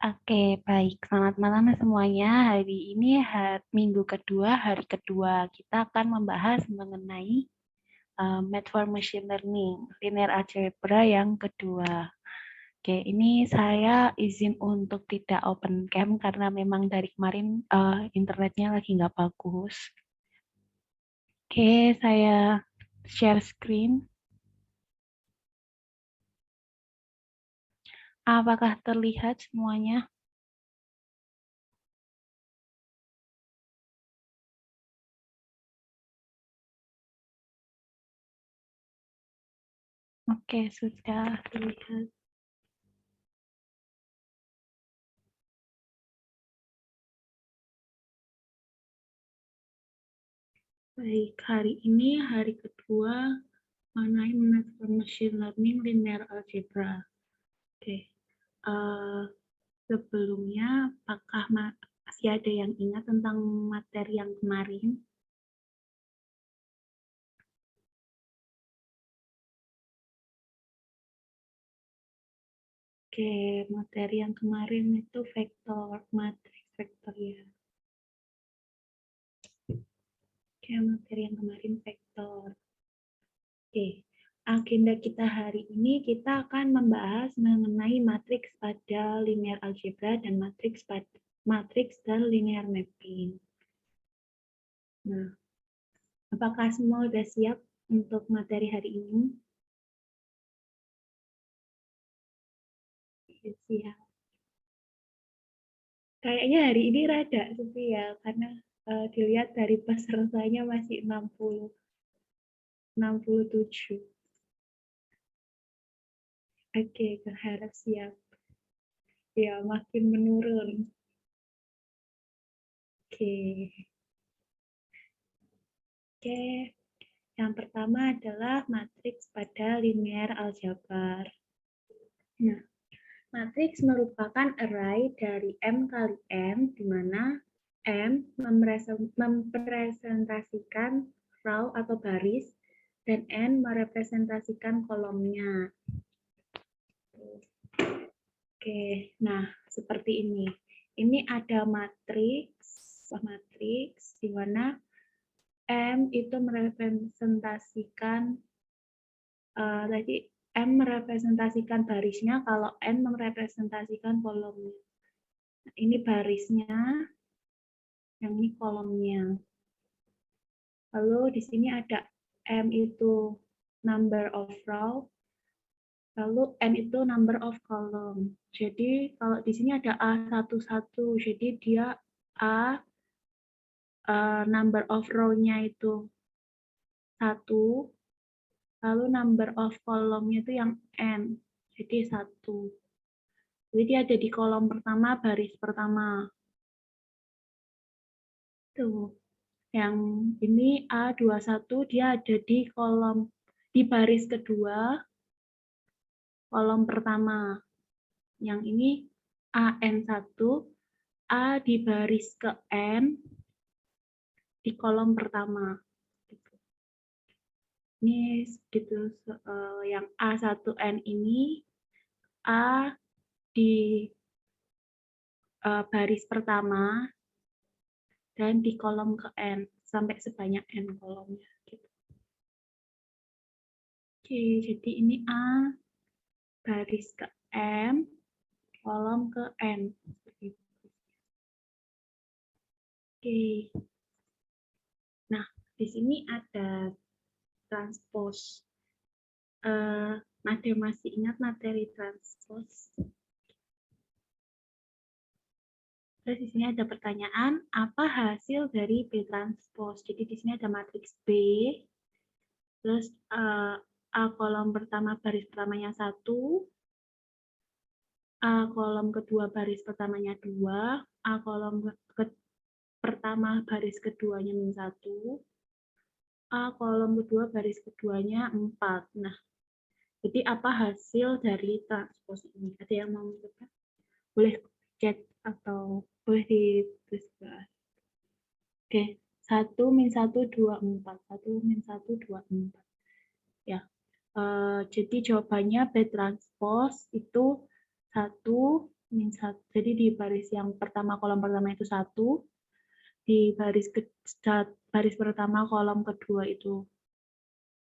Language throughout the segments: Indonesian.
Oke, baik. Selamat malam semuanya. Hari ini minggu kedua, hari kedua. Kita akan membahas mengenai Math for Machine Learning, Linear Algebra yang kedua. Oke, ini saya izin untuk tidak open cam karena memang dari kemarin internetnya lagi nggak bagus. Oke, saya share screen. Apakah terlihat semuanya? Oke, sudah terlihat. Baik, hari ini hari kedua mengenai Math for Machine Learning Linear Algebra. Oke, sebelumnya apakah masih ada yang ingat tentang materi yang kemarin? Oke, materi yang kemarin itu vektor, matriks vektor ya. Oke, materi yang kemarin vektor. Oke, agenda kita hari ini kita akan membahas mengenai matriks pada linear algebra dan matriks dan linear mapping. Nah, apakah semua sudah siap untuk materi hari ini? Siap. Kayaknya hari ini rada sepi ya, karena dilihat dari pesertanya masih 67. Oke, berharap siap. Ya, makin menurun. Oke. Oke. Yang pertama adalah matriks pada linear aljabar. Nah, matriks merupakan array dari M kali M, di mana M merepresentasikan row atau baris, dan N merepresentasikan kolomnya. Oke, nah seperti ini. Ini ada matriks di mana M itu merepresentasikan tadi M merepresentasikan barisnya, kalau N merepresentasikan kolomnya. Nah, ini barisnya, yang ini kolomnya. Lalu di sini ada M itu number of row, lalu N itu number of column. Jadi kalau di sini ada A11, jadi dia A number of row-nya itu 1, lalu number of column-nya itu yang N, jadi 1. Jadi dia ada di kolom pertama, baris pertama. Tuh. Yang ini A21, dia ada di kolom, di baris kedua, kolom pertama. Yang ini AN1, A di baris ke N, di kolom pertama. Ini gitu, yang A1N ini, A di baris pertama, dan di kolom ke N, sampai sebanyak N kolomnya. Gitu. Oke, jadi ini A, baris ke M, kolom ke N. Oke. Nah, di sini ada transpose. Masih ingat materi transpose? Terus di sini ada pertanyaan, apa hasil dari B transpose? Jadi di sini ada matriks B, terus A kolom pertama baris pertamanya 1, A kolom kedua baris pertamanya 2, A kolom pertama baris keduanya min 1, A kolom kedua baris keduanya 4. Nah, jadi apa hasil dari transpose ini? Ada yang mau mencoba? Boleh chat atau boleh ditulis. Oke, 1 min 1, 2, 4. 1 min 1, 2, 4. Ya, jadi jawabannya B transpose itu 1 min 1. Jadi di baris yang pertama, kolom pertama itu 1, di baris pertama kolom kedua itu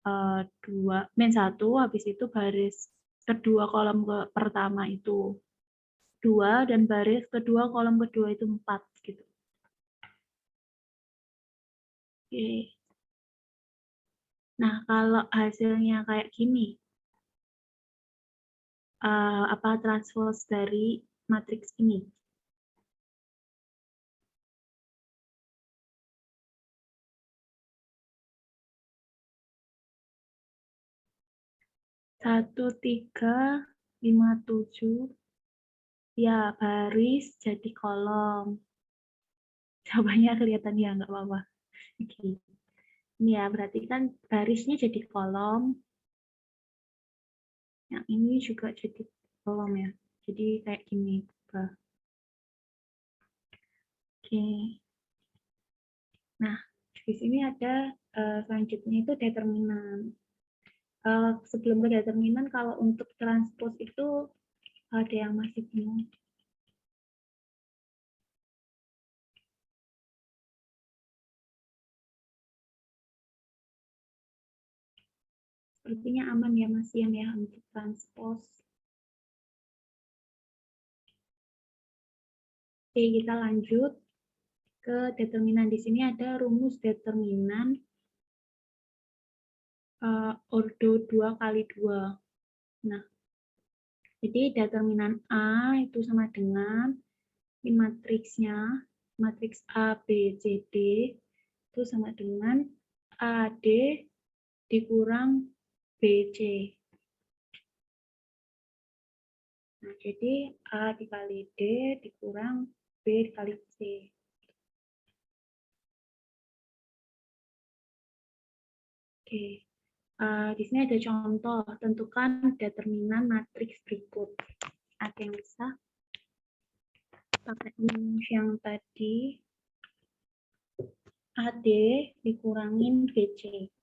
2, min 1, habis itu baris kedua kolom pertama itu 2, dan baris kedua kolom kedua itu 4 gitu. Oke. Nah, kalau hasilnya kayak gini, apa transpose dari matriks ini? Satu, 3, 5, 7, ya baris jadi kolom. Jawabannya kelihatan ya, nggak apa-apa. Oke. Ini ya, berarti kan barisnya jadi kolom. Yang ini juga jadi kolom ya. Jadi kayak gini. Oke. Nah, di sini ada selanjutnya itu determinan. Sebelum ke determinan, kalau untuk transpose itu ada yang masih bingung. Sepertinya aman ya Mas Ian ya untuk transpose. Oke, kita lanjut ke determinan. Di sini ada rumus determinan ordo 2 kali 2. Nah, jadi determinan A itu sama dengan ini matriksnya, matriks A, B, C, D itu sama dengan AD dikurang BC. Nah, jadi A dikali D dikurang B dikali C. Oke. Di sini ada contoh, tentukan determinan matriks berikut. Ada yang bisa pakai rumus yang tadi, AD dikurangin BC.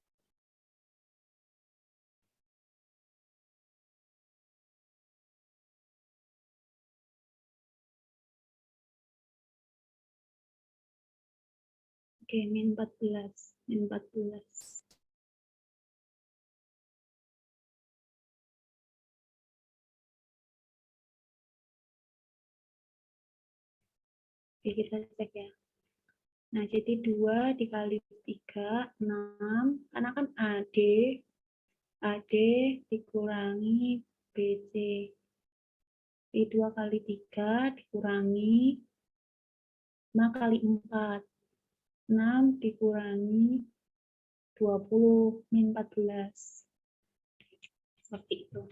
Oke, min 14. Min 14. Oke, kita cek ya. Nah, jadi 2 dikali 3, 6. Karena kan AD dikurangi BC. Jadi 2 kali 3 dikurangi 5 kali 4. 6 dikurangi 20, min 14. Seperti itu.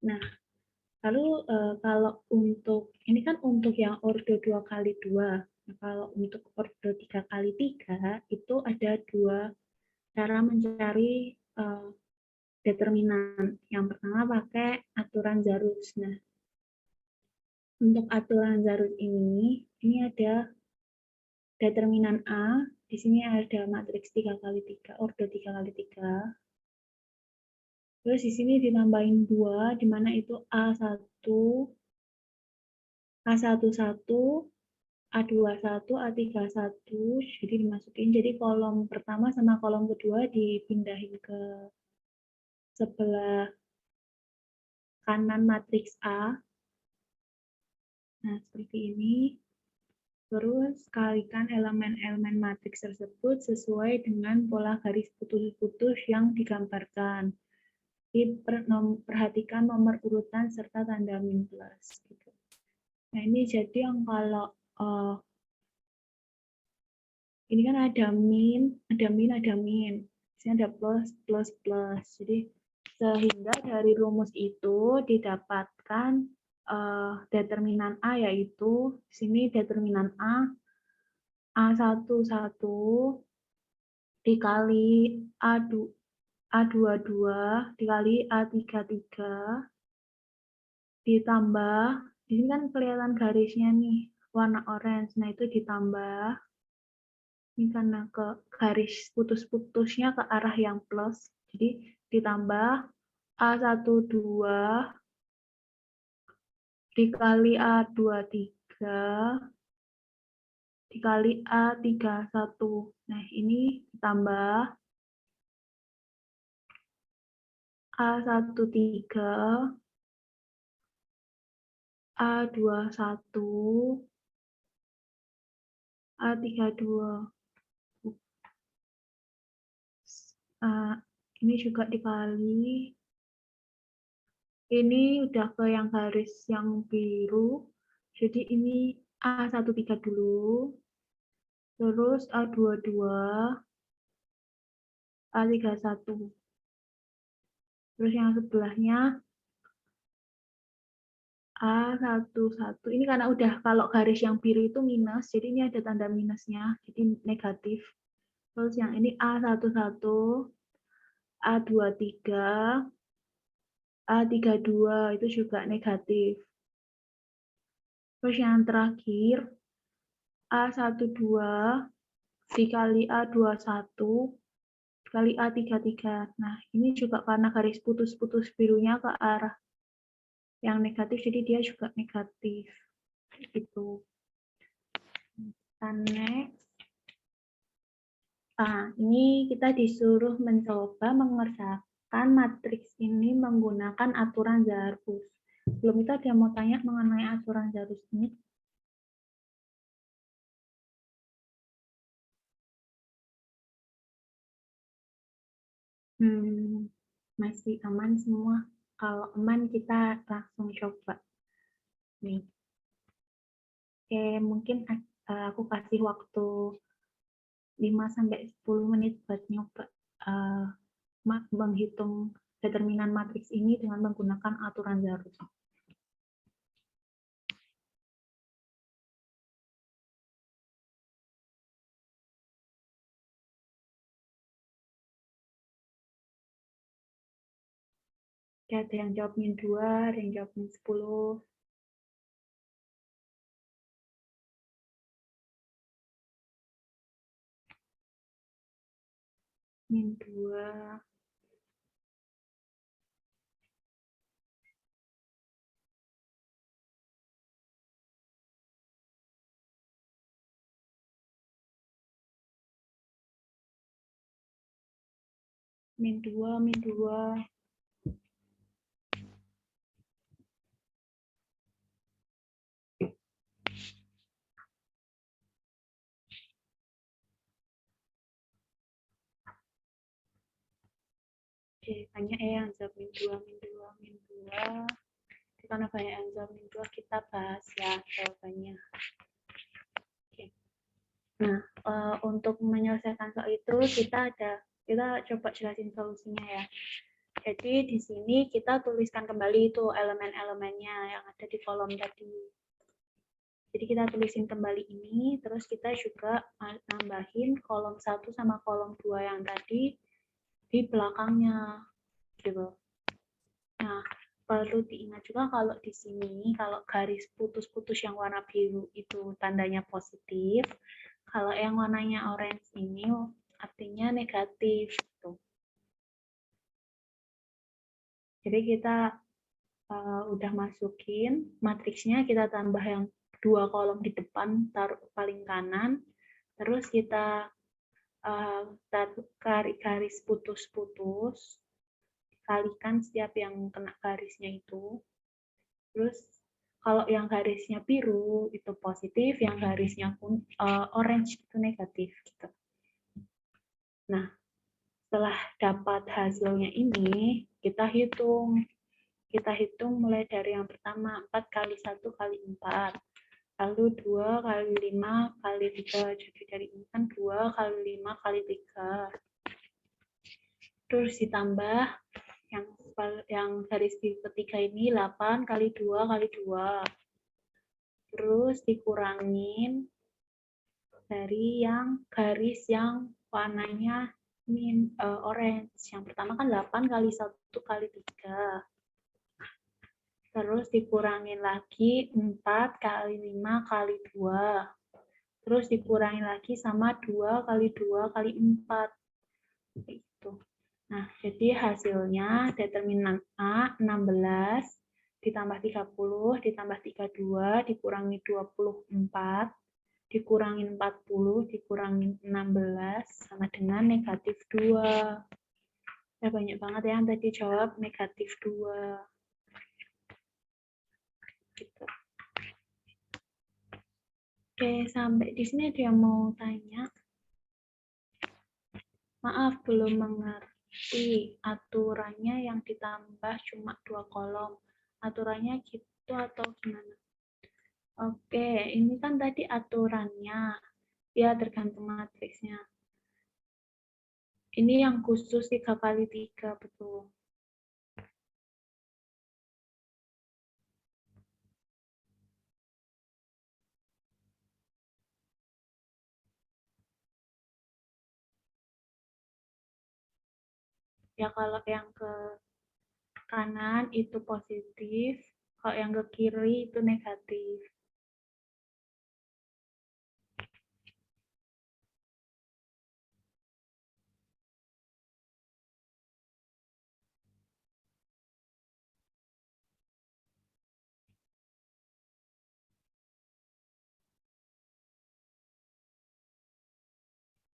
Nah, lalu kalau untuk, ini kan untuk yang ordo 2 kali 2. Nah, kalau untuk ordo 3 kali 3, itu ada 2 cara mencari determinan. Yang pertama pakai aturan Zarus. Nah, untuk aturan Zarus ini ada determinan A, di sini ada matriks 3 kali 3, ordo 3 kali 3. Terus di sini ditambahin 2, di mana itu A1, A11, A21, A31, jadi dimasukin. Jadi kolom pertama sama kolom kedua dipindahin ke sebelah kanan matriks A. Nah, seperti ini. Terus kalikan elemen-elemen matriks tersebut sesuai dengan pola garis putus-putus yang digambarkan. Perhatikan nomor urutan serta tanda min plus. Gitu. Nah, ini jadi yang kalau ini kan ada min, ada min, ada min. Di sini ada plus, plus, plus. Jadi sehingga dari rumus itu didapatkan determinan A, yaitu di sini determinan A11 dikali A22 dikali A33 ditambah, di sini kan kelihatan garisnya nih, warna orange. Nah, itu ditambah, ini karena ke garis putus-putusnya ke arah yang plus, jadi ditambah A12 dikali A23 dikali A31. Nah, ini ditambah A13, A21, A32. Ini juga dikali. Ini udah ke yang garis yang biru. Jadi ini A13 dulu. Terus A22, A31. Terus yang sebelahnya A11. Ini karena udah kalau garis yang biru itu minus, jadi ini ada tanda minusnya, jadi negatif. Terus yang ini A11, A23, A32 itu juga negatif. Terus yang terakhir A12 dikali A21 dikali A33. Nah, ini juga karena garis putus-putus birunya ke arah yang negatif, jadi dia juga negatif. Gitu. Next. Ini kita disuruh mencoba mengerjakan matriks ini menggunakan aturan Zarus. Belum itu ada yang mau tanya mengenai aturan Zarus ini? Masih aman semua. Kalau aman kita langsung coba. Nih. Oke, mungkin aku kasih waktu 5-10 menit buat nyoba menghitung determinan matriks ini dengan menggunakan aturan Zarus. Oke, ada yang jawab min 2, ada yang jawab min 10. Min 2. Min 2, min 2. Oke, banyak yang jawab min 2, min 2, min 2. Karena banyak yang jawab min 2, kita bahas ya jawabannya. Oke. Nah, untuk menyelesaikan soal itu kita coba jelasin solusinya ya. Jadi di sini kita tuliskan kembali itu elemen-elemennya yang ada di kolom tadi. Jadi kita tulisin kembali ini, terus kita juga nambahin kolom 1 sama kolom 2 yang tadi di belakangnya. Gitu. Nah, perlu diingat juga kalau di sini, kalau garis putus-putus yang warna biru itu tandanya positif, kalau yang warnanya orange ini artinya negatif. Gitu. Jadi kita udah masukin matriksnya, kita tambah yang 2 kolom di depan, taruh paling kanan, terus kita taruh garis putus-putus, kalikan setiap yang kena garisnya itu. Terus kalau yang garisnya biru itu positif, yang garisnya orange itu negatif. Gitu. Nah, setelah dapat hasilnya ini, kita hitung. Kita hitung mulai dari yang pertama, 4 kali 1 kali 4. Lalu 2 kali 5 kali 3. Jadi dari ini kan 2 kali 5 kali 3. Terus ditambah yang garis di ketiga ini 8 kali 2 kali 2. Terus dikurangin dari yang garis yang warnanya orange. Yang pertama kan 8 kali 1 kali 3. Terus dikurangin lagi 4 kali 5 kali 2. Terus dikurangin lagi sama 2 kali 2 kali 4. Itu. Nah, jadi hasilnya determinan A 16, ditambah 30, ditambah 32, dikurangi 24, dikurangin 40, dikurangin 16, sama dengan negatif 2. Ya, banyak banget ya yang tadi jawab negatif 2. Gitu. Oke, sampai di sini ada yang mau tanya? Maaf, belum mengerti aturannya yang ditambah cuma 2 kolom. Aturannya gitu atau gimana? Oke, ini kan tadi aturannya. Ya, tergantung matriksnya. Ini yang khusus 3 kali 3, betul. Ya, kalau yang ke kanan itu positif, kalau yang ke kiri itu negatif.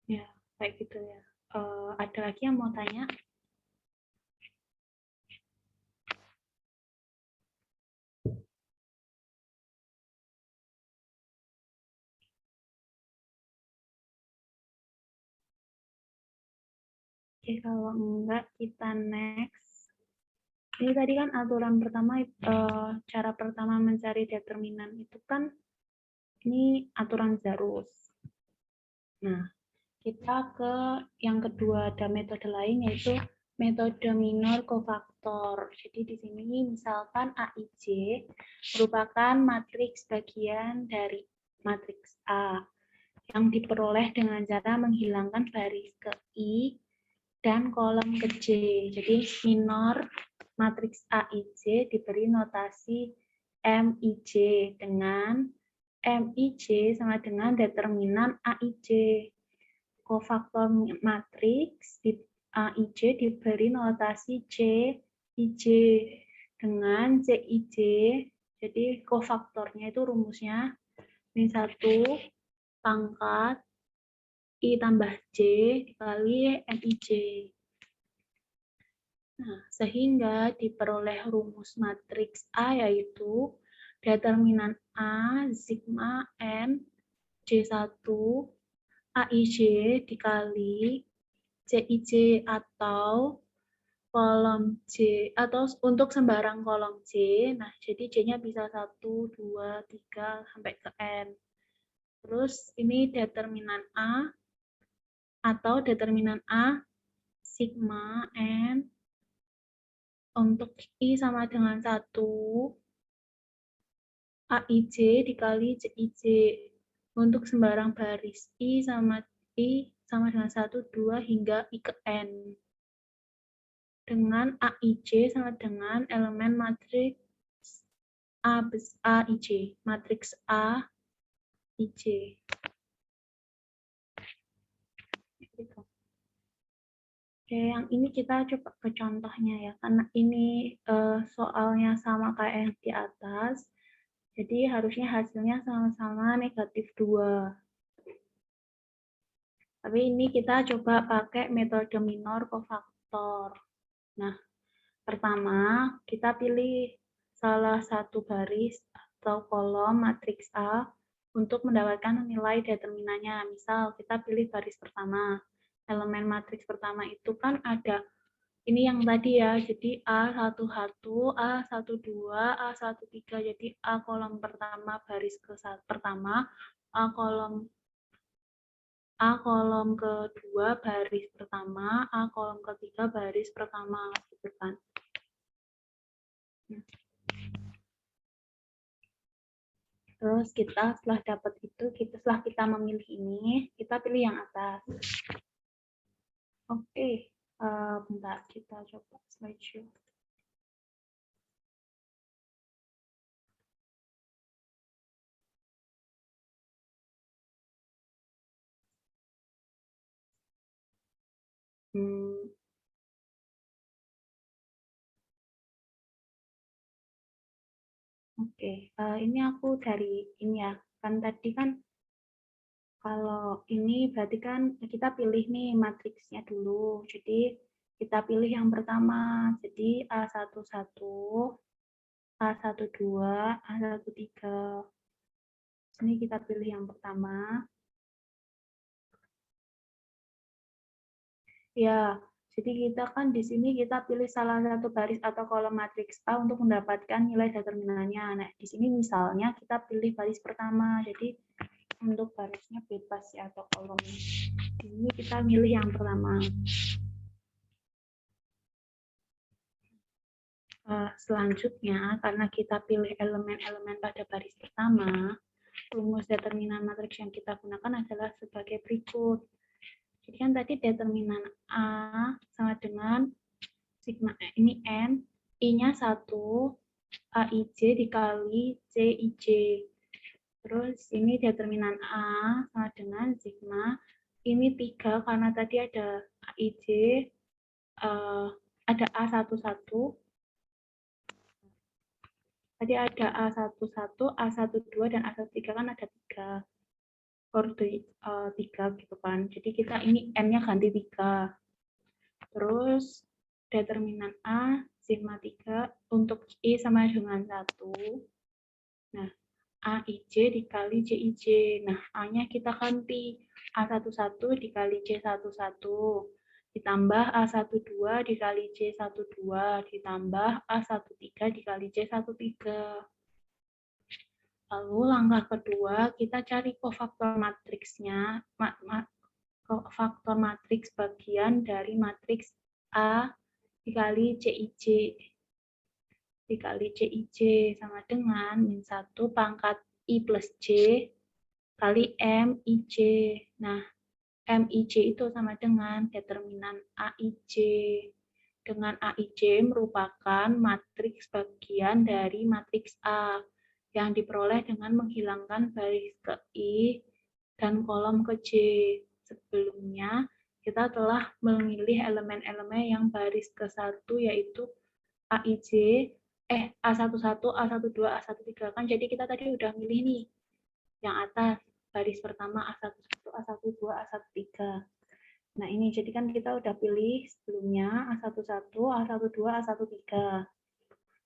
Ya, kayak gitu ya. Ada lagi yang mau tanya? Oke, kalau enggak kita next. Ini tadi kan aturan pertama, cara pertama mencari determinan itu kan ini aturan Zarus. Nah, kita ke yang kedua, ada metode lain yaitu metode minor kofaktor. Jadi di sini misalkan AIJ merupakan matriks bagian dari matriks A yang diperoleh dengan cara menghilangkan baris ke I dan kolom ke J. Jadi minor matriks AIJ diberi notasi MIJ dengan MIJ sama dengan determinan AIJ. Kofaktor matriks di AIJ diberi notasi CIJ dengan CIJ. Jadi kofaktornya itu rumusnya min 1 pangkat I tambah J dikali MIJ. Nah, sehingga diperoleh rumus matriks A yaitu determinan A sigma N J1 AIJ dikali CIJ atau kolom J atau untuk sembarang kolom J. Nah, jadi J-nya bisa 1, 2, 3 sampai ke N. Terus ini determinan A atau determinan A sigma N untuk I sama dengan 1 AIJ dikali CIJ untuk sembarang baris I sama dengan 1, 2 hingga I ke N. Dengan AIJ sama dengan elemen matriks AIJ, matriks AIJ. Oke, yang ini kita coba ke contohnya ya, karena ini soalnya sama kayak yang di atas, jadi harusnya hasilnya sama-sama negatif 2. Tapi ini kita coba pakai metode minor kofaktor. Nah, pertama kita pilih salah satu baris atau kolom matriks A untuk mendapatkan nilai determinannya. Misal kita pilih baris pertama. Elemen matriks pertama itu kan ada ini yang tadi ya, jadi A11, A12, A13. Jadi A kolom pertama baris pertama, A kolom kedua baris pertama, A kolom ketiga baris pertama, gitu kan. Terus kita setelah dapat itu, setelah kita memilih ini, kita pilih yang atas. Oke, bentar kita coba slideshow. Oke, ini aku dari ini ya, kan tadi kan kalau ini berarti kan kita pilih nih matriksnya dulu. Jadi kita pilih yang pertama. Jadi A11, A12, A13. Ini kita pilih yang pertama. Ya, jadi kita kan di sini kita pilih salah satu baris atau kolom matriks A untuk mendapatkan nilai determinannya. Nah, di sini misalnya kita pilih baris pertama. Jadi untuk barisnya bebas ya atau kolom. Ini kita milih yang pertama. Selanjutnya, karena kita pilih elemen-elemen pada baris pertama, rumus determinan matriks yang kita gunakan adalah sebagai berikut. Jadi kan tadi determinan A sama dengan sigma ini N, I-nya 1, AIJ dikali CIJ. Terus ini determinan A sama dengan sigma, ini 3 karena tadi ada AIJ, ada A11, tadi ada A11, A12, dan A13 kan ada 3. Order 3 gitu kan. Jadi kita ini N-nya ganti 3. Terus determinan A, sigma 3, untuk I sama dengan 1. Nah, AIJ dikali CIJ. Nah, A-nya kita ganti. A11 dikali C11. Ditambah A12 dikali C12. Ditambah A13 dikali C13. Lalu langkah kedua, kita cari kofaktor matriksnya, kofaktor matriks bagian dari matriks A dikali CIJ. Dikali CIJ sama dengan min 1 pangkat I plus J kali MIJ. Nah, MIJ itu sama dengan determinan AIJ. Dengan AIJ merupakan matriks bagian dari matriks A yang diperoleh dengan menghilangkan baris ke I dan kolom ke J. Sebelumnya, kita telah memilih elemen-elemen yang baris ke-1 yaitu AIJ, A11, A12, A13 kan. Jadi kita tadi udah milih nih yang atas, baris pertama A11, A12, A13. Nah, ini jadi kan kita udah pilih sebelumnya A11, A12, A13.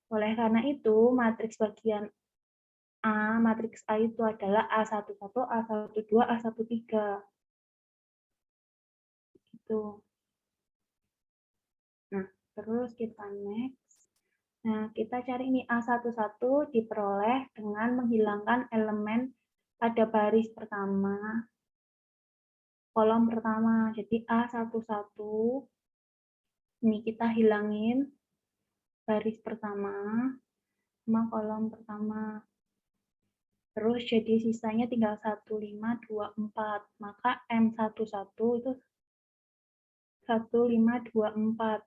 Oleh karena itu, matriks bagian A, matriks A itu adalah A11, A12, A13. Gitu. Nah, terus kita next. Nah, kita cari ini A11 diperoleh dengan menghilangkan elemen pada baris pertama, kolom pertama. Jadi A11, ini kita hilangin baris pertama sama kolom pertama. Terus jadi sisanya tinggal 1, 5, 2, 4. Maka M11 itu 1, 5, 2, 4.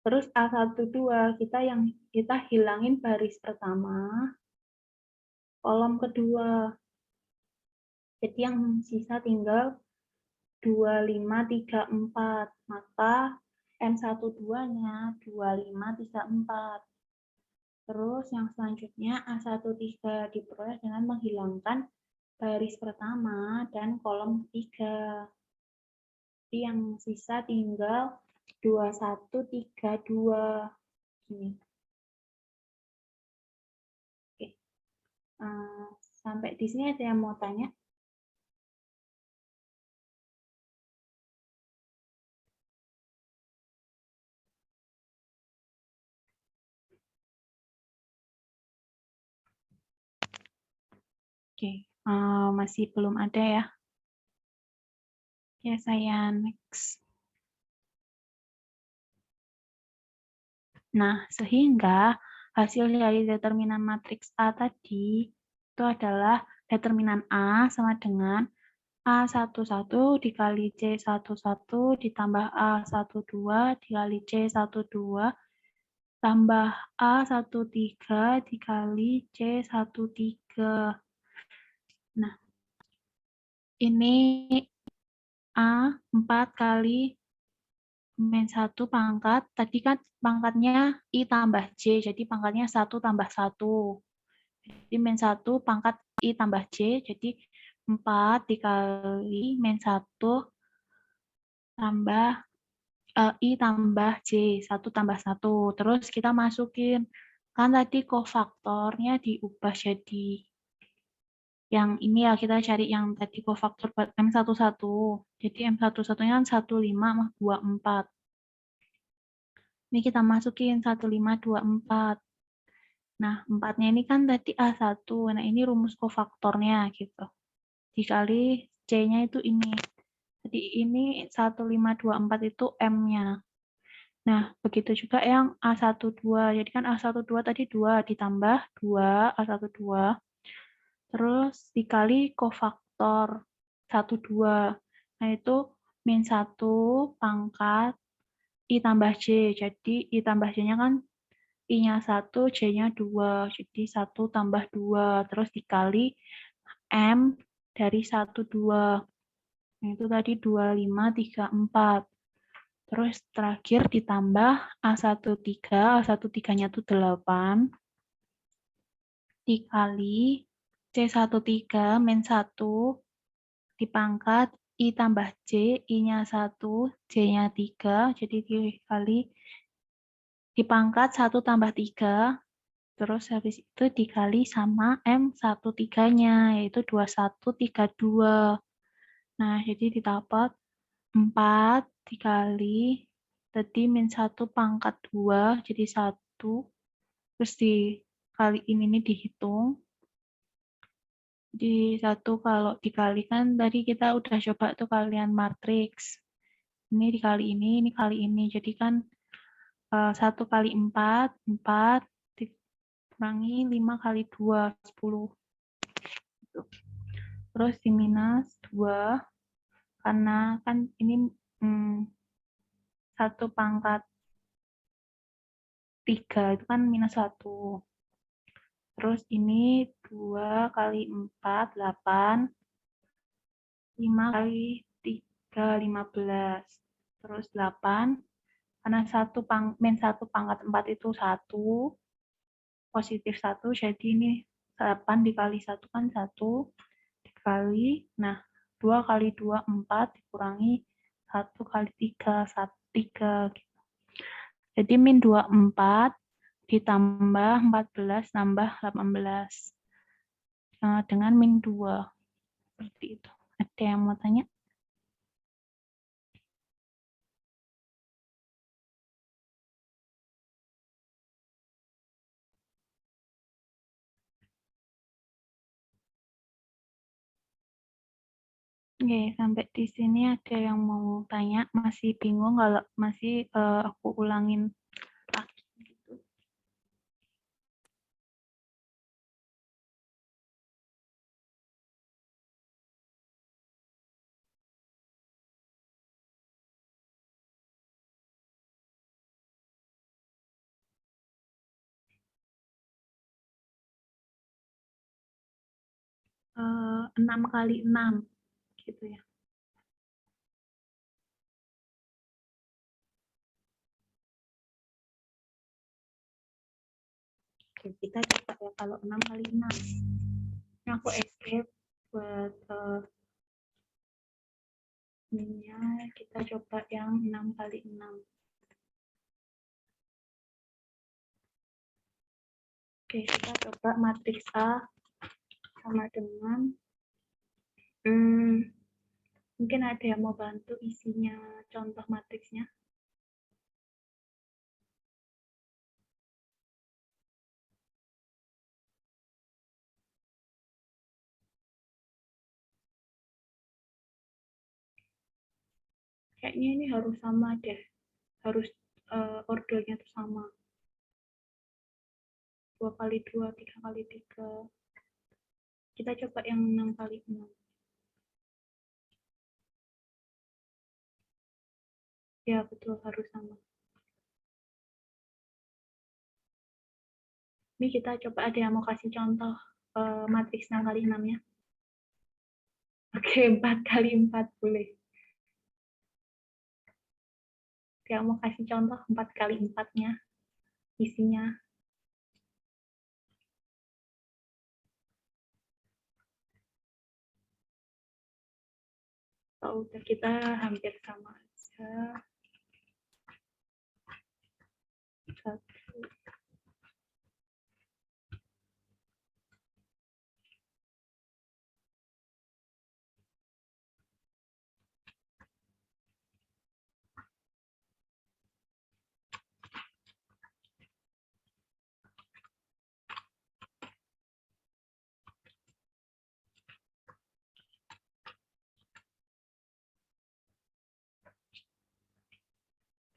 Terus A12 kita hilangin baris pertama, kolom kedua. Jadi yang sisa tinggal 2, 5, 3, 4. Maka M12-nya 2, 5, 3, 4. Terus yang selanjutnya A13 diperoleh dengan menghilangkan baris pertama dan kolom ketiga. Jadi yang sisa tinggal 2, 1, 3, 2. Gini. Oke. Sampai di sini ada yang mau tanya? Oke, masih belum ada ya? Ya, saya next. Nah, sehingga hasil dari determinan matriks A tadi itu adalah determinan A sama dengan A11 dikali C11 ditambah A12 dikali C12 tambah A13 dikali C13. Nah, ini A 4 kali min 1 pangkat, tadi kan pangkatnya I tambah J, jadi pangkatnya 1 tambah 1. Jadi min 1 pangkat I tambah J, jadi 4 dikali min 1 tambah I tambah J, 1 tambah 1. Terus kita masukin, kan tadi kofaktornya diubah jadi yang ini ya, kita cari yang tadi kofaktor buat M11. Jadi M11-nya kan 15 sama 24. Ini kita masukin 1524. Nah, 4-nya ini kan tadi A1. Nah, ini rumus kofaktornya gitu. Dikali C-nya itu ini. Jadi ini 1524 itu M-nya. Nah, begitu juga yang A12. Jadi kan A12 tadi 2 ditambah 2 A12. Terus dikali kofaktor 12. Nah, itu min 1 pangkat I tambah J. Jadi I tambah J-nya kan I-nya 1, J-nya 2. Jadi 1 tambah 2. Terus dikali M dari 1, 2. Nah, itu tadi 2534. Terus terakhir ditambah A13. A13-nya itu 8. Dikali C13 min 1 dipangkat I tambah J, I-nya 1, J-nya 3, jadi dikali dipangkat 1 tambah 3, terus habis itu dikali sama M13-nya, yaitu 2132. Nah, jadi didapat 4 dikali, tadi min 1 pangkat 2, jadi 1, terus dikali ini dihitung. Di 1 kalau dikalikan tadi kita udah coba tuh kalian matriks. Ini dikali ini kali ini. Jadi kan 1 kali 4, 4 dikurangi 5 kali 2, 10. Terus di minus 2, karena kan ini 1 pangkat 3 itu kan minus 1. Terus ini 2 kali 4, 8. 5 kali 3, 15. Terus 8. Karena min 1 pangkat 4 itu 1. Positif 1. Jadi ini 8 dikali 1 kan 1. Dikali. Nah, 2 kali 2, 4. Dikurangi 1 kali 3, 3. Gitu. Jadi min 24 ditambah 14 tambah 18. Dengan min 2. Seperti itu. Ada yang mau tanya? Oke, sampai di sini ada yang mau tanya, masih bingung kalau masih aku ulangin lagi gitu. Eh, 6 kali 6 gitu ya. Oke, kita coba ya kalau 6 kali 6. Ini aku escape buat minnya, kita coba yang 6 kali 6. Oke, kita coba matriks A sama dengan mungkin ada yang mau bantu isinya contoh matriksnya. Kayaknya ini harus sama deh. Harus ordernya tuh sama. 2 kali 2, 3 kali 3. Kita coba yang 6 kali 6. Ya, betul, harus sama. Ini kita coba ada yang mau kasih contoh matriks 6 kali 6-nya. Oke, 4 kali 4 boleh. Dia mau kasih contoh 4 kali 4-nya isinya. Oh, udah kita hampir sama aja. 1.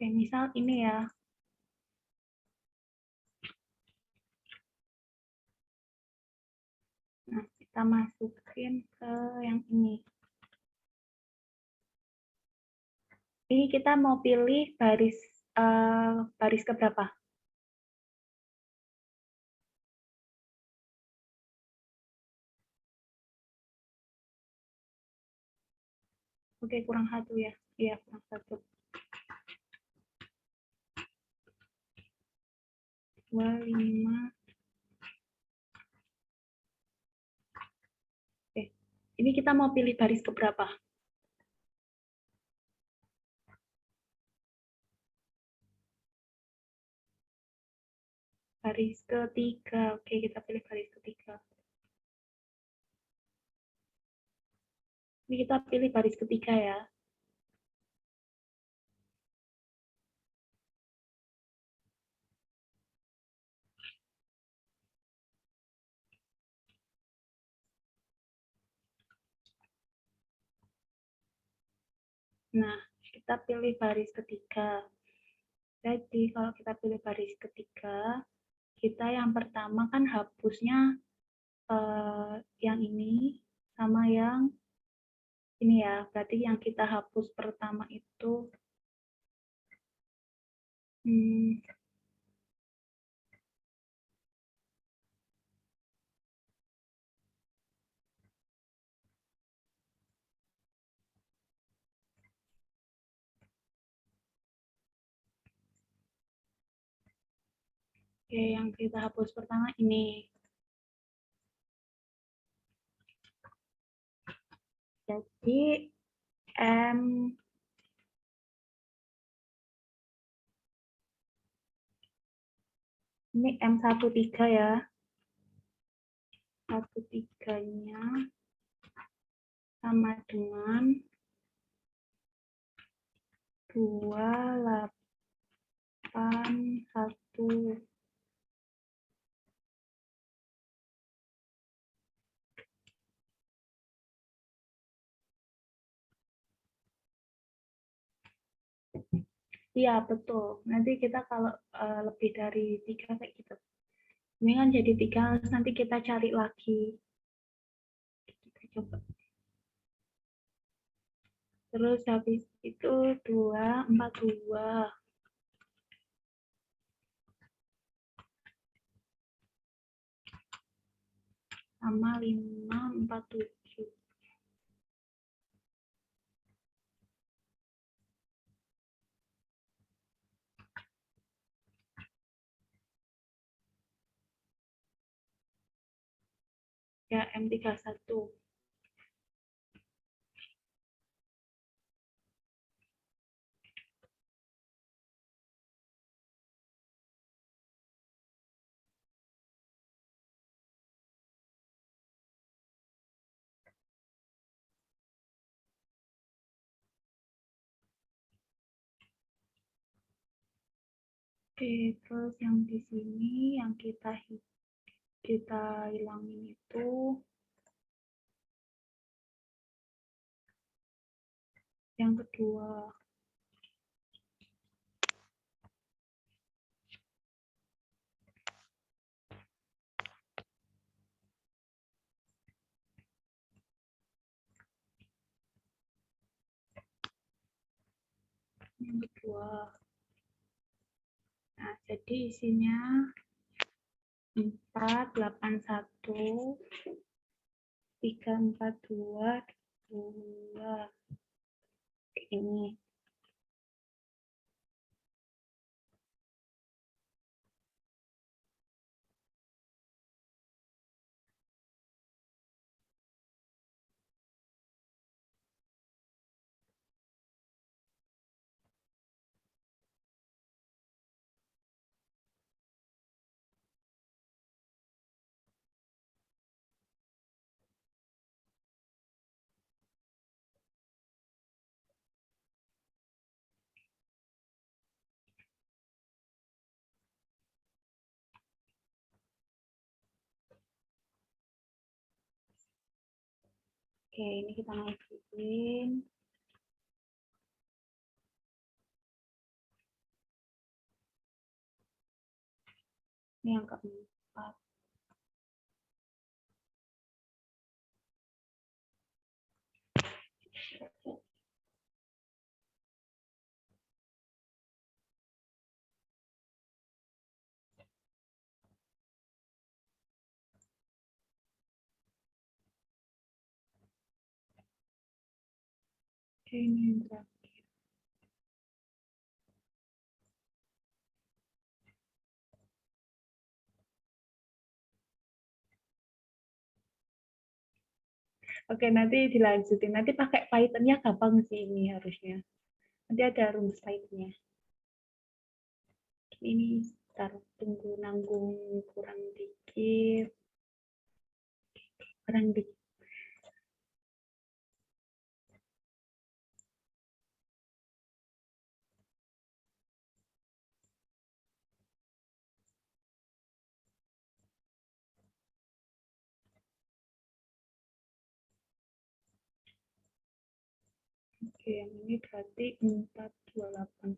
Oke, misal ini ya. Nah, kita masukin ke yang ini. Ini kita mau pilih baris keberapa? Oke, kurang 1 ya. Iya, kurang 1. 2, 5. Oke. Ini kita mau pilih baris keberapa? Baris ketiga. Oke, kita pilih baris ketiga. Ini kita pilih baris ketiga ya. Nah, kita pilih baris ketiga. Jadi, kalau kita pilih baris ketiga, kita yang pertama kan hapusnya yang ini sama yang ini ya. Berarti yang kita hapus pertama itu oke, yang kita hapus pertama ini. Jadi ini M13 ya. 13-nya sama dengan 281. Iya, betul. Nanti kita kalau lebih dari 3 kayak gitu. Ini kan jadi 3, nanti kita cari lagi. Kita coba. Terus habis itu 242 sama 547. Ya, M31. Oke, terus yang di sini yang kita hilangin itu yang kedua. Nah, jadi isinya 481 342 2 ini. Oke, ini kita majuin. Ini yang keempat. Oke, ini yang terakhir. Oke, nanti dilanjutin. Nanti pakai Python-nya gampang sih ini harusnya. Nanti ada rumus Python-nya. Ini ntar tunggu nanggung kurang dikit. Kurang dikit. Oke, yang ini berarti 428.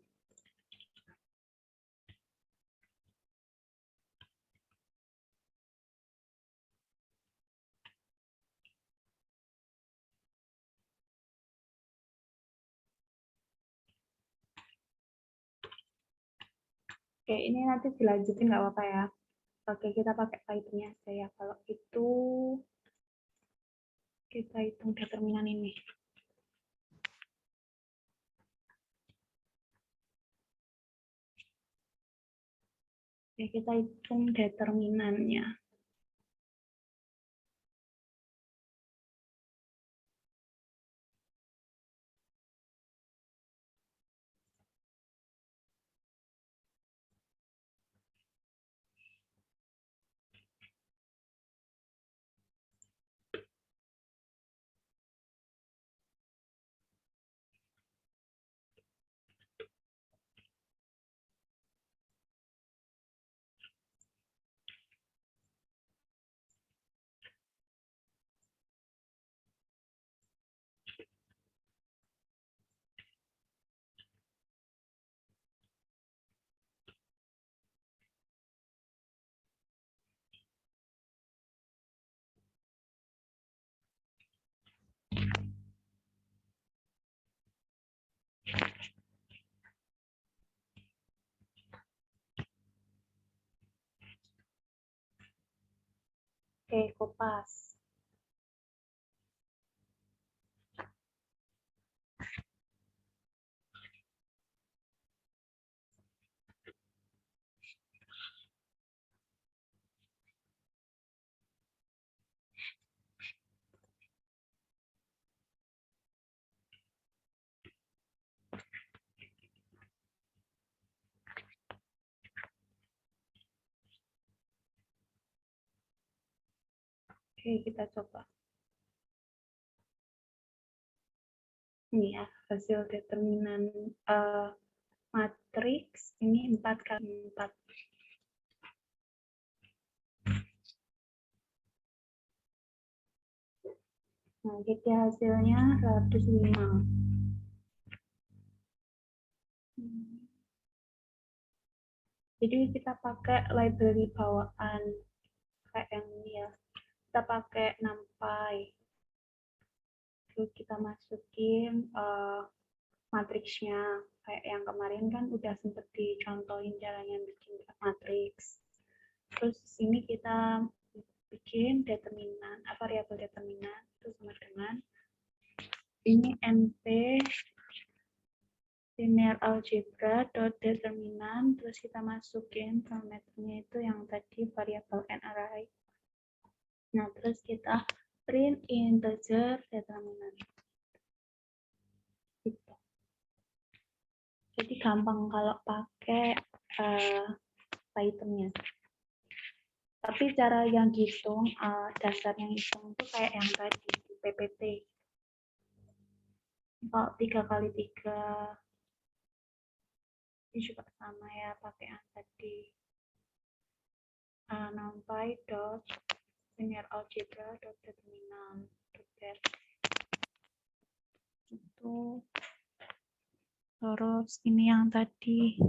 Oke, ini nanti dilanjutin nggak apa-apa ya. Oke, kita pakai Python-nya aja ya. Kalau itu kita hitung determinan ini. Oke, kita hitung determinannya. Oke, kopas. Oke, kita coba. Ini ya, hasil determinan matriks ini 4 kali 4. Nah, jadi hasilnya 105. Jadi kita pakai library bawaan kayak yang ini ya. Kita pakai NumPy. Terus kita masukin matriksnya. Kayak yang kemarin kan udah sempet dicontohin caranya bikin matriks. Terus sini kita bikin determinan, variabel determinan itu sama dengan ini NP linear algebra dot determinan, terus kita masukin parameternya itu yang tadi variabel n array. Nah, terus kita print integer determinan. Gitu. Jadi gampang kalau pakai Python-nya. Tapi cara yang hitung, dasar yang hitung itu kayak yang tadi di PPT. Kalau 3 kali 3 ini juga sama ya, pakai yang tadi. NumPy dot linear algebra dot determinan. Itu. Terus ini yang tadi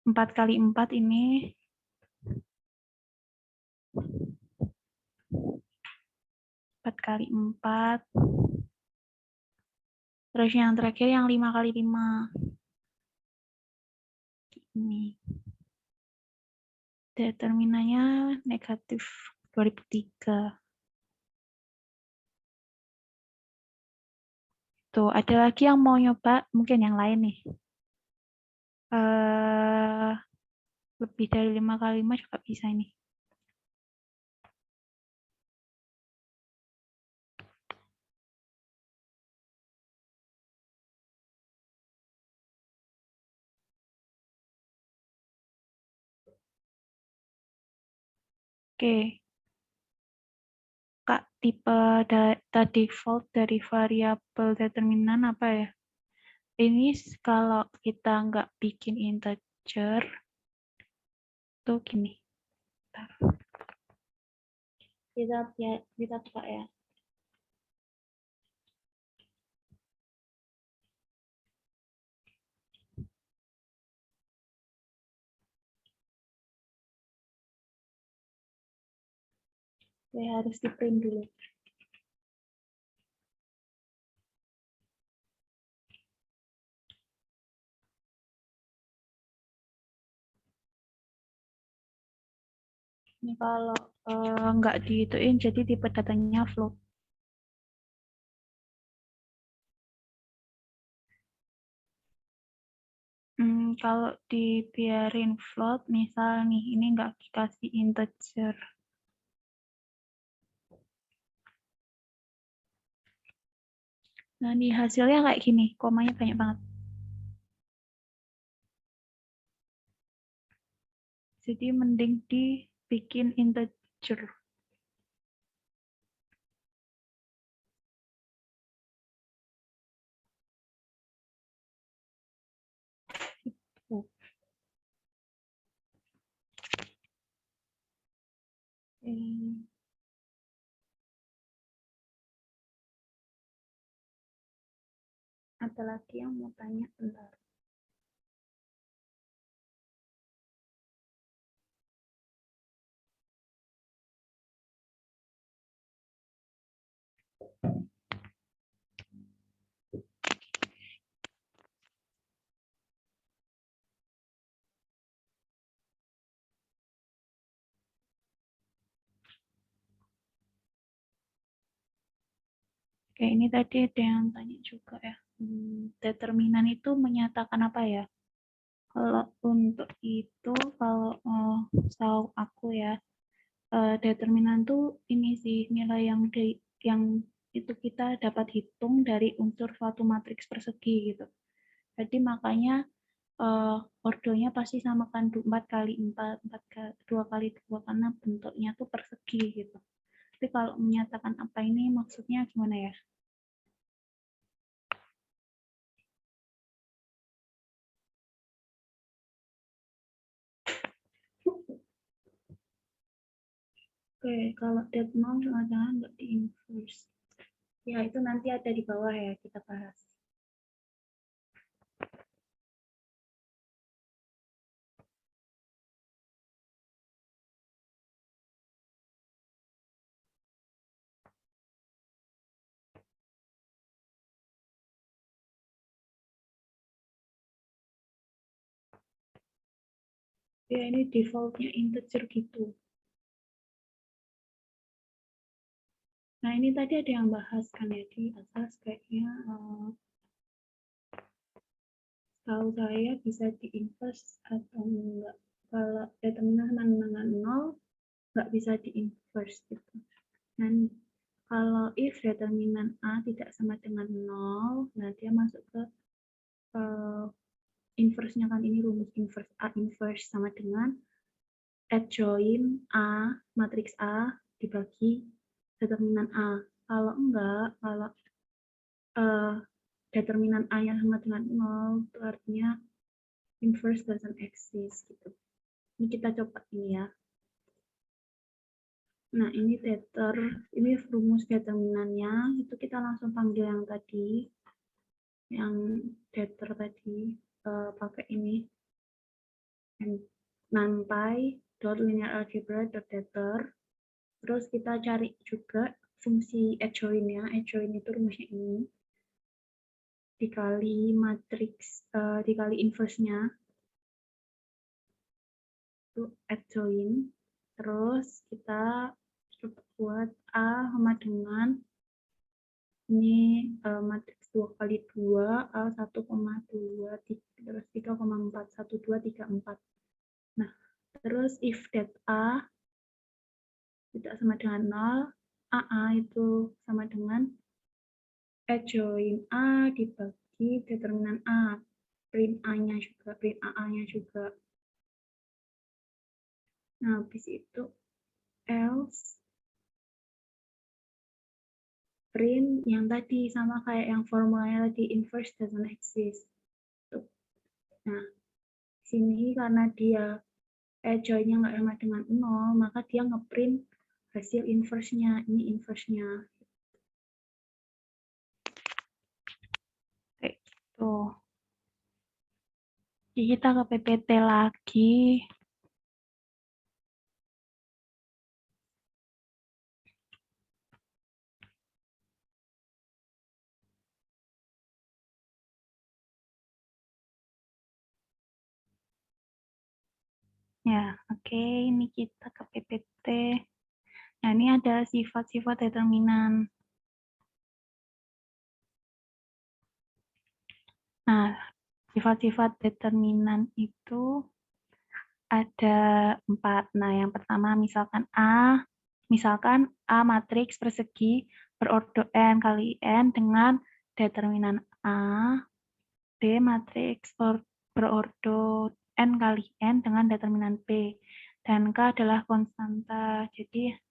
4 kali 4 ini. 4 kali 4. Terus yang terakhir yang 5 kali 5. Ini. Determinannya negatif 2003. Tuh, ada lagi yang mau nyoba, mungkin yang lain nih. Lebih dari 5 kali 5 juga bisa ini. Oke. Kak, tipe default dari variabel determinan apa ya? Ini kalau kita nggak bikin integer, tuh gini. Kita buka ya. Oke, harus di print dulu. Ini kalau nggak dihituin, jadi tipe datanya float. Kalau dibiarin float, misal nih, ini nggak dikasih integer. Nah, nih hasilnya kayak gini, komanya banyak banget. Jadi mending dibikin integer. Oke. Ada lagi yang mau tanya, bentar. Oke, ini tadi ada yang tanya juga ya. Determinan itu menyatakan apa ya? Kalau untuk itu, kalau tahu aku ya, determinan tuh ini sih nilai yang itu kita dapat hitung dari unsur suatu matriks persegi gitu. Jadi makanya ordonya pasti samakan 4 kali 4, 2 kali 2 karena bentuknya tuh persegi gitu. Tapi kalau menyatakan apa ini maksudnya gimana ya? Oke, kalau det nol jangan nggak di inverse. Ya, itu nanti ada di bawah ya, kita bahas. Ya, ini defaultnya integer gitu. Nah, ini tadi ada yang bahas kan ya, di atas kayaknya tahu saya bisa di inverse atau enggak. Kalau determinan sama dengan 0, nggak bisa di inverse gitu. Dan kalau if determinan A tidak sama dengan 0, nah dia masuk ke inverse-nya kan, ini rumus inverse. A inverse sama dengan adjoin A, matriks A dibagi determinan A. Kalau enggak, kalau determinan A-nya sama dengan 0, itu artinya inverse doesn't exist gitu. Ini kita coba ini ya. Nah, ini ini rumus determinannya, itu kita langsung panggil yang tadi. yang dater tadi pakai ini numpy.linearalgebra.dater. Terus kita cari juga fungsi adjoint-nya. Adjoint itu rumusnya ini dikali matriks dikali inverse-nya itu adjoint. Terus kita buat A sama dengan ini matriks 2 kali 2 A 1,2 terus 3,4 1 2 3 4. Nah, terus if that A tidak sama dengan 0, AA itu sama dengan adjoint A dibagi determinan A, print A-nya juga, print AA-nya juga. Nah, habis itu else print yang tadi sama kayak yang formulanya tadi, inverse doesn't exist. Nah, sini karena dia adjoint-nya nggak sama dengan 0, maka dia ngeprint hasil inverse-nya. Ini inverse-nya. Kayak gitu. Jadi kita ke PPT lagi. Ya, oke. Ini kita ke PPT. Nah, ini ada sifat-sifat determinan. Nah, sifat-sifat determinan itu ada 4. Nah, yang pertama misalkan A matriks persegi berordo n kali n dengan determinan A. B matriks berordo n kali n dengan determinan B. Dan K adalah konstanta. Jadi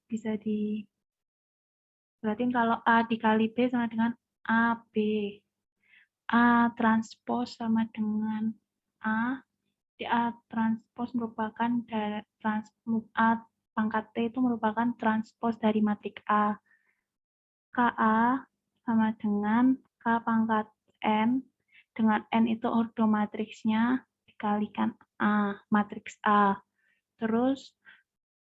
bisa berarti kalau A dikali B sama dengan AB. A transpose sama dengan A. Di A transpose merupakan A pangkat T itu merupakan transpose dari matriks A. KA sama dengan K pangkat N, dengan N itu ordo matriksnya dikalikan A, matriks A. Terus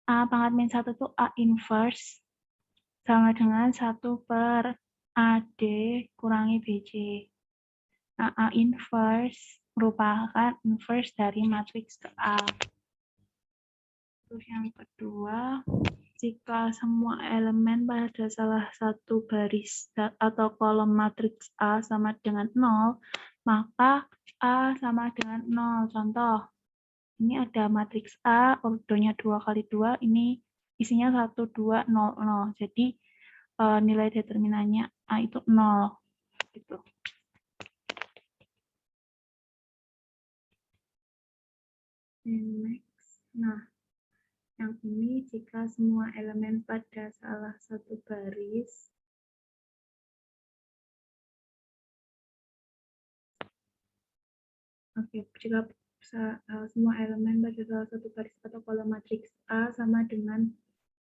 A pangkat min 1 itu A inverse sama dengan 1 per AD kurangi BC. Nah, A inverse merupakan inverse dari matriks A. Terus yang kedua, jika semua elemen pada salah satu baris atau kolom matriks A sama dengan 0, maka A sama dengan 0. Contoh, ini ada matriks A, ordonya 2 kali 2, ini isinya 1, 2, 0, 0. Jadi nilai determinannya A itu 0. Gitu. Next. Nah, yang ini jika semua elemen pada salah satu baris jika semua elemen pada salah satu baris atau kolom matriks A sama dengan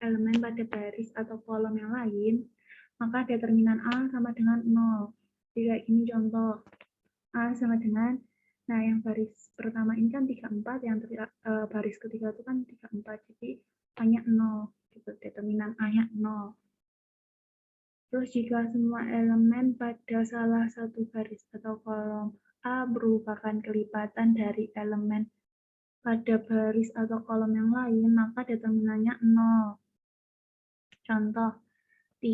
elemen pada baris atau kolom yang lain, maka determinan A sama dengan 0. Jadi kayak gini contoh. A sama dengan, nah yang baris pertama ini kan 34, yang baris ketiga itu kan 34, jadi A-nya 0, gitu, determinan A-nya 0. Terus jika semua elemen pada salah satu baris atau kolom A merupakan kelipatan dari elemen pada baris atau kolom yang lain, maka determinannya 0. Contoh, 6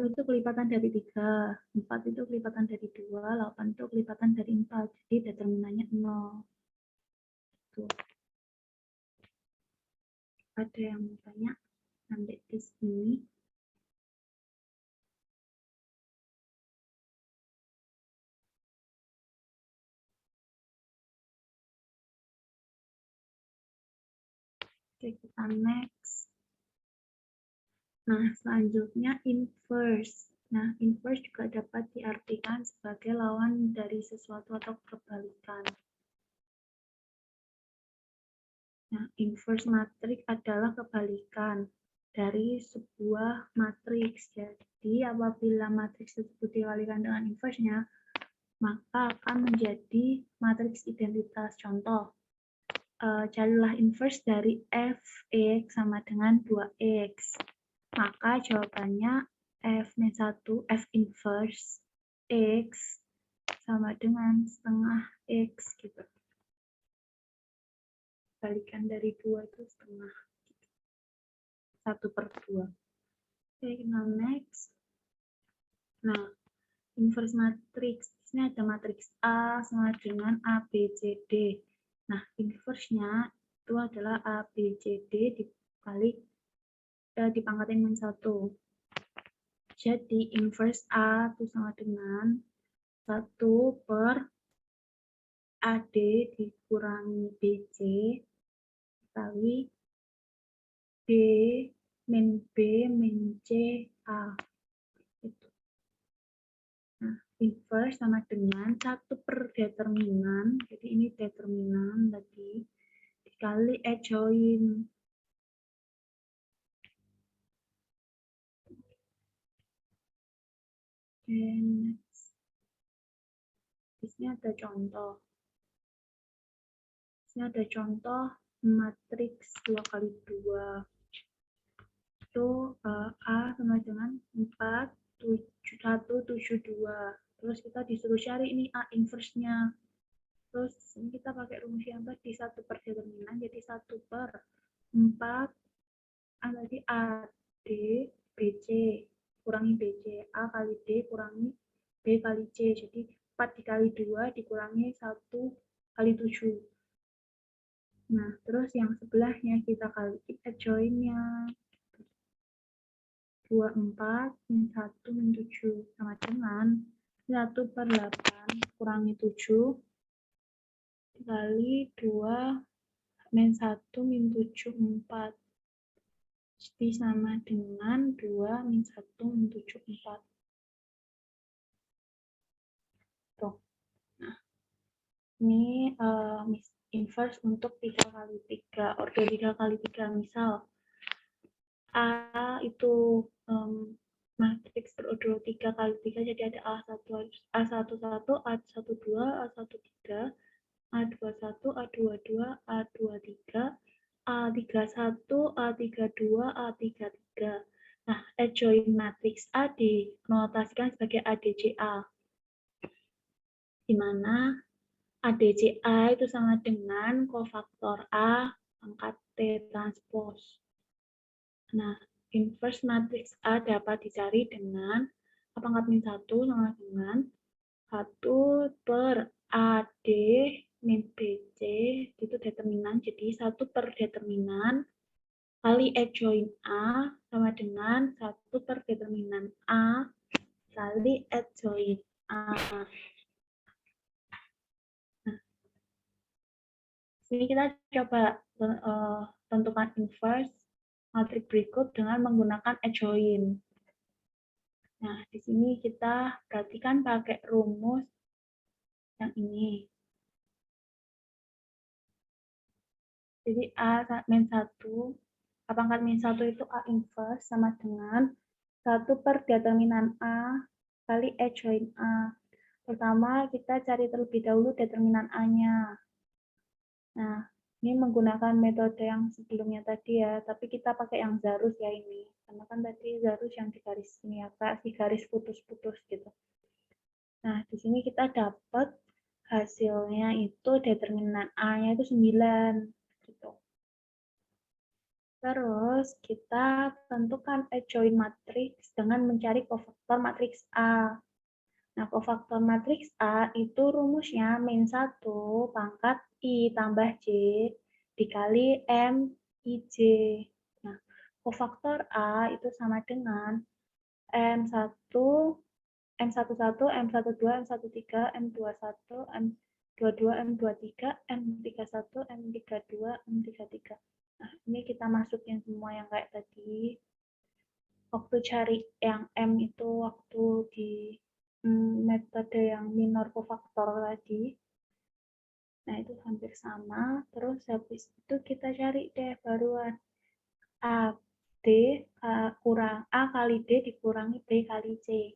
itu kelipatan dari 3, 4 itu kelipatan dari 2, 8 itu kelipatan dari 4, jadi determinannya 0. Tuh. Ada yang mau tanya sampai di sini? Oke, kita next. Nah, selanjutnya inverse. Nah, inverse juga dapat diartikan sebagai lawan dari sesuatu atau kebalikan. Nah, inverse matriks adalah kebalikan dari sebuah matriks. Jadi apabila matriks tersebut dikalikan dengan inverse-nya, maka akan menjadi matriks identitas. Contoh, carilah inverse dari fx sama dengan 2x. Maka jawabannya f-1, f inverse x sama dengan setengah x gitu. Balikan dari 2 itu setengah. 1/2. Oke, now next. Nah, inverse matrix. Di sini ada matriks A sama dengan A, B, C, D. Nah, inverse-nya itu adalah A, B, C, D dikali dipangkatin min 1. Jadi, inverse A itu sama dengan 1 per AD dikurangi BC kali B min B min C A. Itu. Nah, inverse sama dengan 1 per determinan. Jadi ini determinan tadi dikali adjoint. Dan di sini ada contoh. Di sini ada contoh matriks 2 kali 2. Itu A sama dengan 4, 1, 7, 2. Terus kita disuruh cari ini A inverse-nya. Terus ini kita pakai rumus yang tadi 1 per determinan, jadi 1 per 4 tadi AD BC kurangi BC, A kali D kurangi B kali C, jadi 4 dikali 2 dikurangi 1 kali 7. Nah, terus yang sebelahnya kita kaliin adjoint-nya. 24 min 1 min 7 sama dengan 1 per 8 kurangi 7 dikali 2 min 1 min 7 4. Jadi sama dengan 2 min 1 min 7 4. Tuh. Nah, ini inverse untuk 3 kali 3, order 3 kali 3. Misal A itu matriks berorder 3 kali 3, jadi ada A11, A11, A12, A13, A21, A22, A23, A31, A32, A33. Nah, adjoint matriks A dinotasikan sebagai ADCA, di mana ADCA itu sama dengan kofaktor A pangkat T transpose. Nah, inverse matriks A dapat dicari dengan A pangkat min 1 sama dengan 1 per AD min BC, itu determinan, jadi 1 per determinan kali adjoint A sama dengan 1 per determinan A kali adjoint A. Nah, sini kita coba tentukan inverse matriks berikut dengan menggunakan adjoint. Nah, di sini kita perhatikan pakai rumus yang ini. Jadi A min 1, A pangkat min 1 itu A inverse sama dengan 1 per determinan A kali adjoint A. Pertama, kita cari terlebih dahulu determinan A-nya. Nah, ini menggunakan metode yang sebelumnya tadi ya, tapi kita pakai yang Zarus ya ini. Karena kan tadi Zarus yang di garis ini ya, Kak, di garis putus-putus gitu. Nah, di sini kita dapat hasilnya itu determinan A-nya itu 9. Gitu. Terus kita tentukan adjoint matriks dengan mencari kofaktor matriks A. Nah, kofaktor matriks A itu rumusnya min 1 pangkat I tambah J dikali M IJ. Nah, kofaktor A itu sama dengan M1, M11, M12, M13, M21, M22, M23, M31, M32, M33. Nah, ini kita masukin semua yang kayak tadi. Waktu cari yang M itu waktu di metode yang minor kofaktor tadi. Nah, itu hampir sama. Terus habis itu kita cari deh baruan A D kurang A kali D dikurangi B kali C.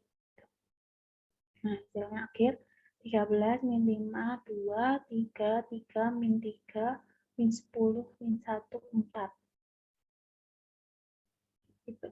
Nah, hasilnya akhir 13 min 5, 2, 3, 3, min 3, min 10, min 1, 4. Gitu.